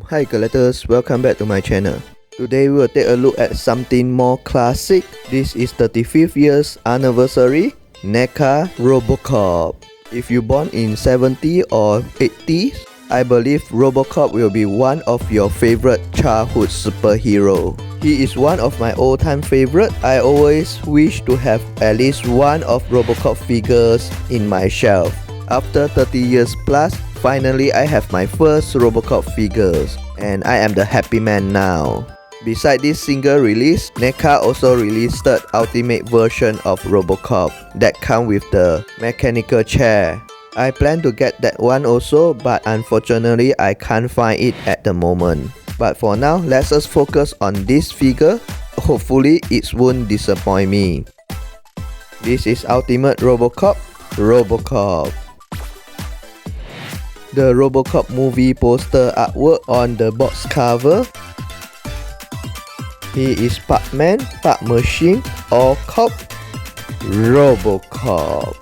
Hi collectors, welcome back to my channel. Today we will take a look at something more classic. This is 35th years anniversary NECA Robocop. If you born in 70s or 80s, I believe Robocop will be one of your favorite childhood superhero. He is one of my all-time favorite. I always wish to have at least one of Robocop figures in my shelf. After 30 years plus, finally I have my first Robocop figures, and I am the happy man now. Besides this single release, NECA also released the ultimate version of Robocop that comes with the mechanical chair. I plan to get that one also, but unfortunately I can't find it at the moment. But for now, let us focus on this figure. Hopefully it won't disappoint me. This is Ultimate Robocop. The Robocop movie poster artwork on the box cover. He is Pac-Man, Pac-Machine, or Cop. Robocop.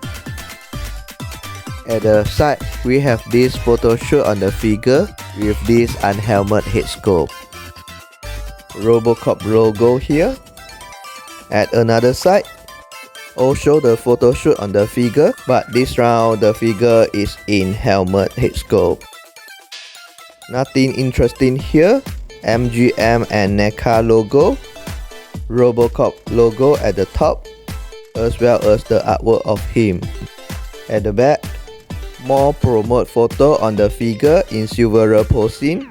At the side, we have this photo shoot on the figure with this unhelmet head sculpt. Robocop logo here. At another side, also the photo shoot on the figure, but this round the figure is in helmet head sculpt. Nothing interesting here. MGM and NECA logo, Robocop logo at the top, as well as the artwork of him. At the back, more promote photo on the figure in silver posing.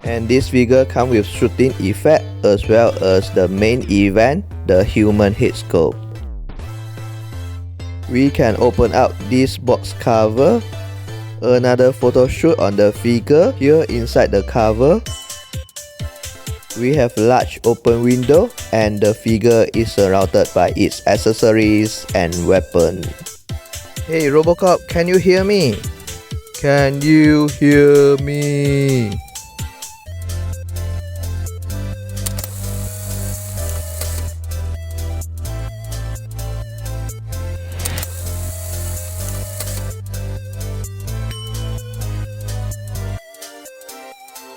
And this figure comes with shooting effect as well as the main event, the human head sculpt. We can open out this box cover. Another photo shoot on the figure here inside the cover. We have large open window and the figure is surrounded by its accessories and weapon. Hey Robocop, can you hear me? Can you hear me?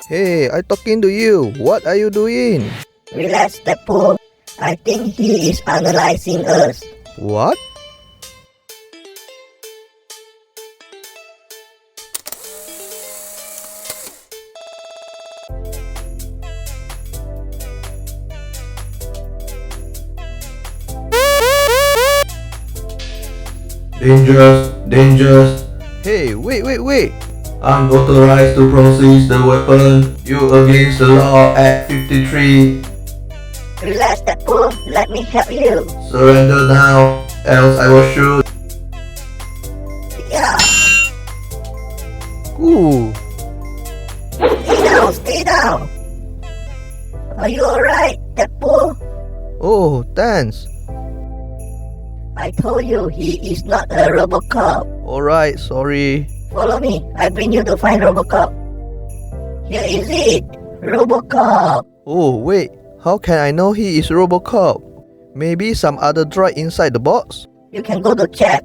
Hey, I'm talking to you. What are you doing? Relax, Deadpool. I think he is analyzing us. What? Dangerous. Hey, wait. Unauthorized to process the weapon. You against the law at 53. Relax, Deadpool. Let me help you. Surrender now, else I will shoot. Yeah. Ooh. Stay down. Are you alright, Deadpool? Oh, thanks. I told you he is not a Robocop. Alright, sorry. Follow me. I bring you to find Robocop. Here is it. Robocop. Oh, wait. How can I know he is Robocop? Maybe some other droid inside the box? You can go to check.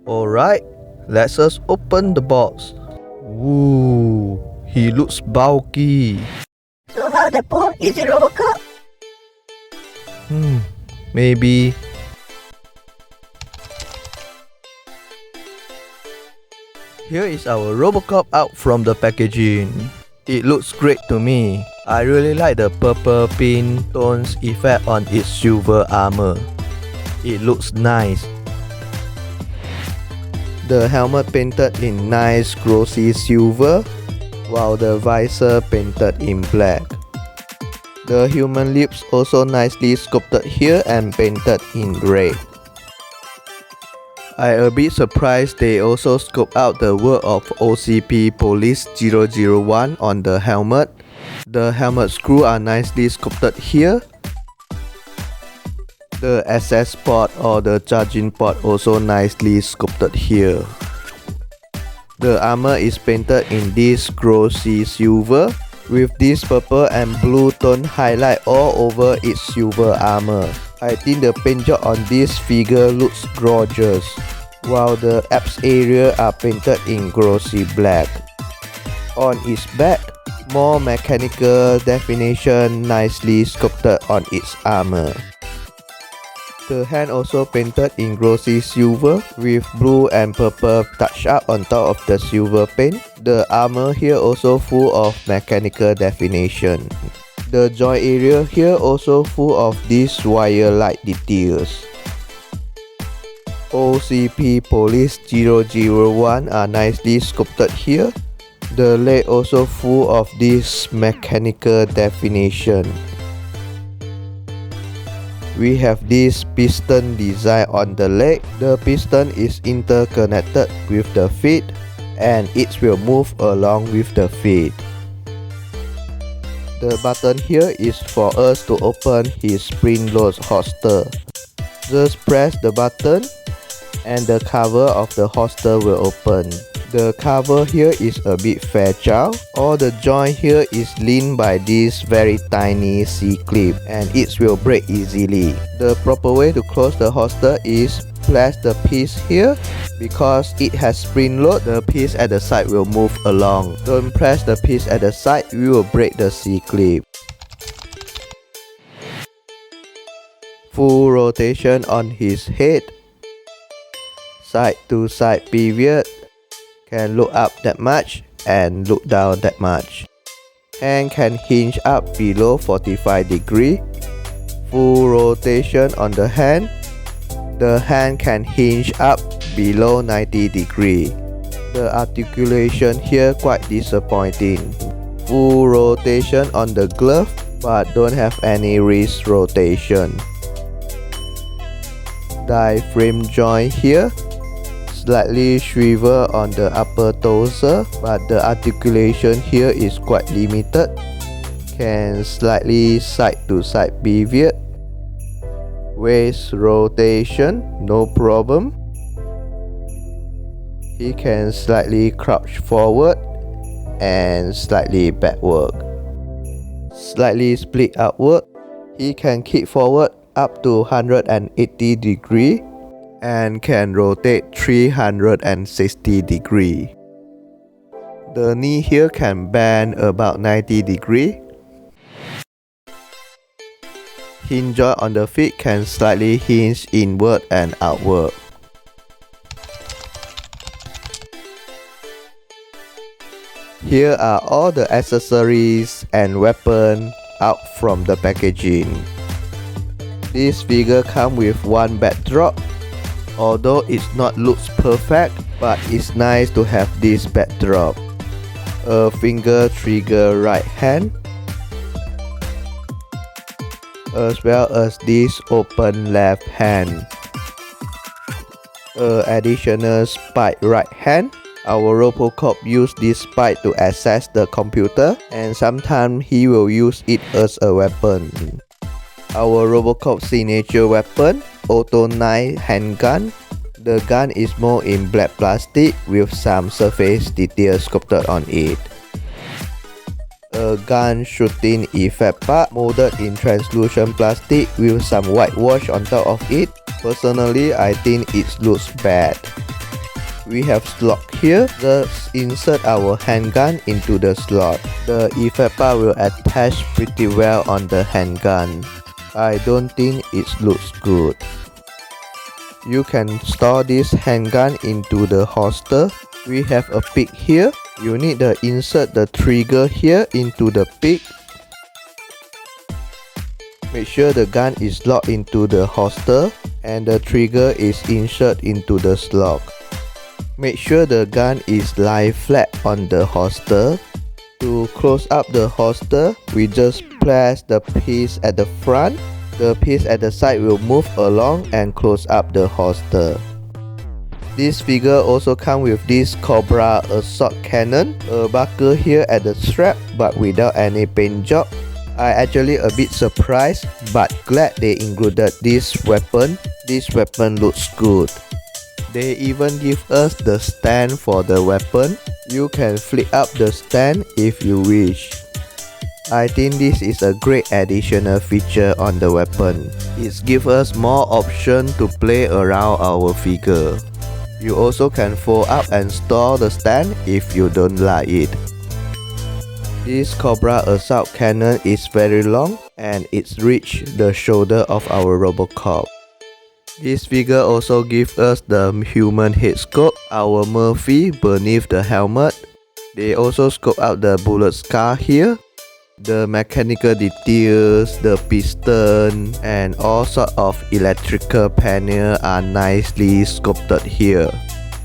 Alright, let's us open the box. Ooh, he looks bulky. So how, Deadpool? Is it Robocop? Maybe. Here is our Robocop out from the packaging. It looks great to me. I really like the purple pin tones effect on its silver armor. It looks nice. The helmet painted in nice glossy silver, while the visor painted in black. The human lips also nicely sculpted here and painted in red. I a bit surprised they also scope out the word of OCP Police 001 on the helmet. The helmet screw are nicely sculpted here. The access port or the charging port also nicely sculpted here. The armor is painted in this glossy silver with this purple and blue tone highlight all over its silver armor. I think the paint job on this figure looks gorgeous, while the abs area are painted in glossy black. On its back, more mechanical definition nicely sculpted on its armor. The hand also painted in glossy silver with blue and purple touch up on top of the silver paint. The armor here also full of mechanical definition. The joint area here also full of these wire-like details. OCP Police 001 are nicely sculpted here. The leg also full of this mechanical definition. We have this piston design on the leg. The piston is interconnected with the feet and it will move along with the feet. The button here is for us to open his spring-load holster. Just press the button and the cover of the holster will open. The cover here is a bit fragile. All the joint here is linked by this very tiny C-clip and it will break easily. The proper way to close the holster is press the piece here. Because it has spring load, the piece at the side will move along. Don't press the piece at the side, you will break the C-clip. Full rotation on his head. Side to side pivot. Can look up that much and look down that much. Hand can hinge up below 45 degree. Full rotation on the hand. The hand can hinge up below 90 degree. The articulation here quite disappointing. Full rotation on the glove but don't have any wrist rotation. Diaphragm joint here. Slightly swivel on the upper torso, but the articulation here is quite limited. Can slightly side to side pivot. Waist rotation, no problem. He can slightly crouch forward and slightly backward. Slightly split upward. He can kick forward up to 180 degree. And can rotate 360 degree. The knee here can bend about 90 degree. Hinge joint on the feet can slightly hinge inward and outward. Here are all the accessories and weapons out from the packaging. This figure comes with one backdrop. Although it's not looks perfect, but it's nice to have this backdrop. A finger trigger right hand, as well as this open left hand. Additional spike right hand. Our Robocop use this spike to access the computer, and sometimes he will use it as a weapon. Our Robocop signature weapon, auto knife handgun. The gun is more in black plastic with some surface details sculpted on it. A gun shooting effect part molded in translucent plastic with some whitewash on top of it. Personally, I think it looks bad. We have slot here. Just insert our handgun into the slot. The effect part will attach pretty well on the handgun. I don't think it looks good. You can store this handgun into the holster. We have a pick here. You need to insert the trigger here into the pick. Make sure the gun is locked into the holster and the trigger is inserted into the slot. Make sure the gun is lie flat on the holster. To close up the holster, we just press the piece at the front. The piece at the side will move along and close up the holster. This figure also comes with this Cobra assault cannon, a buckle here at the strap but without any paint job. I actually a bit surprised but glad they included this weapon. This weapon looks good. They even give us the stand for the weapon. You can flip up the stand if you wish. I think this is a great additional feature on the weapon. It gives us more option to play around our figure. You also can fold up and store the stand if you don't like it. This Cobra assault cannon is very long and it reaches the shoulder of our Robocop. This figure also gives us the human head sculpt, our Murphy beneath the helmet. They also sculpt out the bullet scar here. The mechanical details, the piston, and all sorts of electrical panels are nicely sculpted here.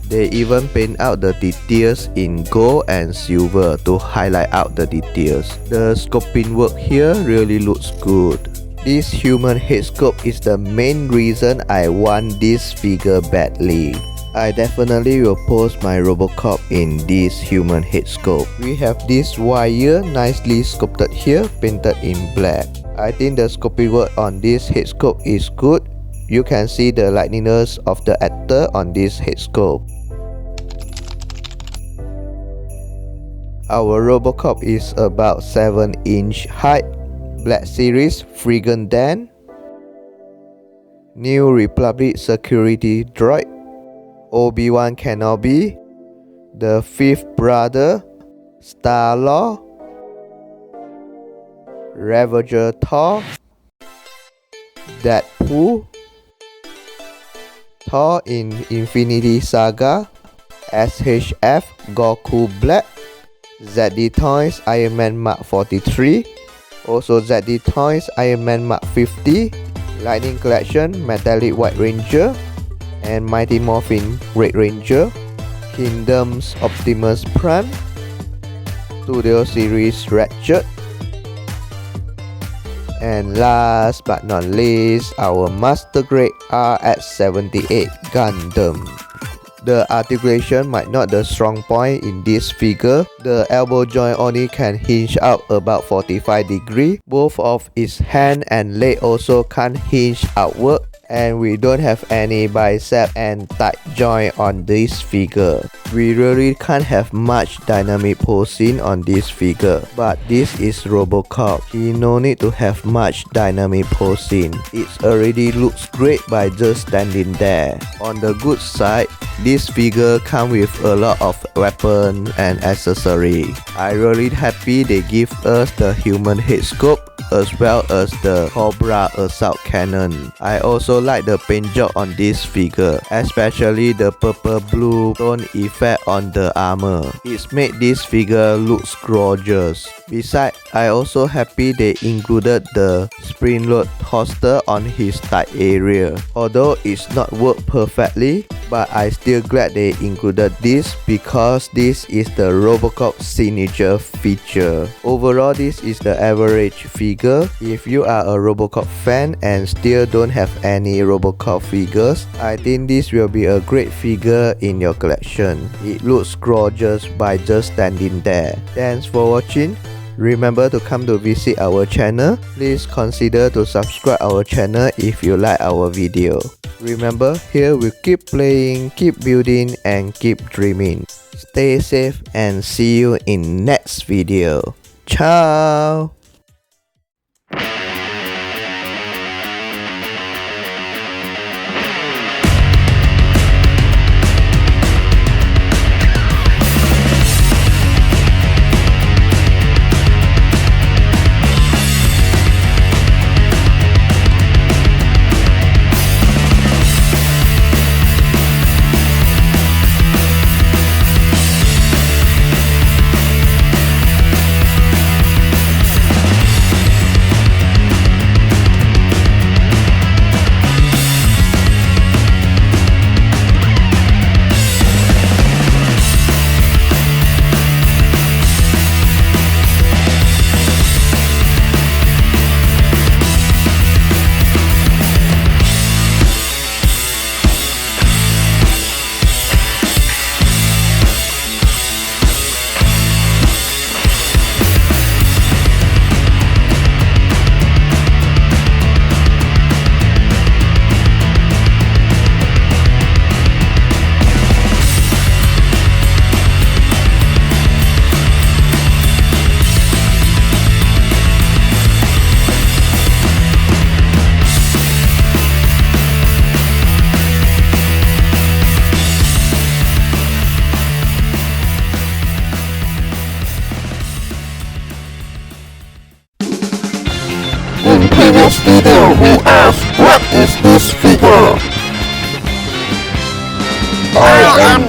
They even paint out the details in gold and silver to highlight out the details. The sculpting work here really looks good. This human head sculpt is the main reason I want this figure badly. I definitely will post my Robocop in this human head sculpt. We have this wire nicely sculpted here, painted in black. I think the sculpting work on this head sculpt is good. You can see the likeliness of the actor on this head sculpt. Our Robocop is about 7-inch height. Black Series Friggin' Dan, New Republic Security Droid, Obi-Wan Kenobi, the Fifth Brother, Star-Lord, Ravager Thor, Deadpool, Thor in Infinity Saga, SHF Goku Black, ZD Toys Iron Man Mark 43, also ZD Toys Iron Man Mark 50, Lightning Collection Metallic White Ranger, and Mighty Morphin Red Ranger, Kingdoms Optimus Prime, Studio Series Ratchet, and last but not least, our Master Grade RX-78 Gundam. The articulation might not the strong point in this figure. The elbow joint only can hinge out about 45 degrees. Both of its hand and leg also can't hinge outward. And we don't have any bicep and thigh joint on this figure. We really can't have much dynamic posing on this figure, but this is Robocop. He no need to have much dynamic posing. It already looks great by just standing there. On the good side, this figure comes with a lot of weapons and accessories. I really happy they give us the human head sculpt as well as the Cobra assault cannon. I also like the paint job on this figure, especially the purple blue tone effect on the armor. It's made this figure looks gorgeous. Besides, I also happy they included the spring-load holster on his thigh area. Although it's not worked perfectly, but I still glad they included this because this is the Robocop signature feature. Overall, this is the average figure. If you are a Robocop fan and still don't have any Robocop figures, I think this will be a great figure in your collection. It looks gorgeous by just standing there. Thanks for watching. Remember to come to visit our channel. Please consider to subscribe our channel if you like our video. Remember, here we keep playing, keep building, and keep dreaming. Stay safe and see you in next video. Ciao! this video who asks, what is this figure? I am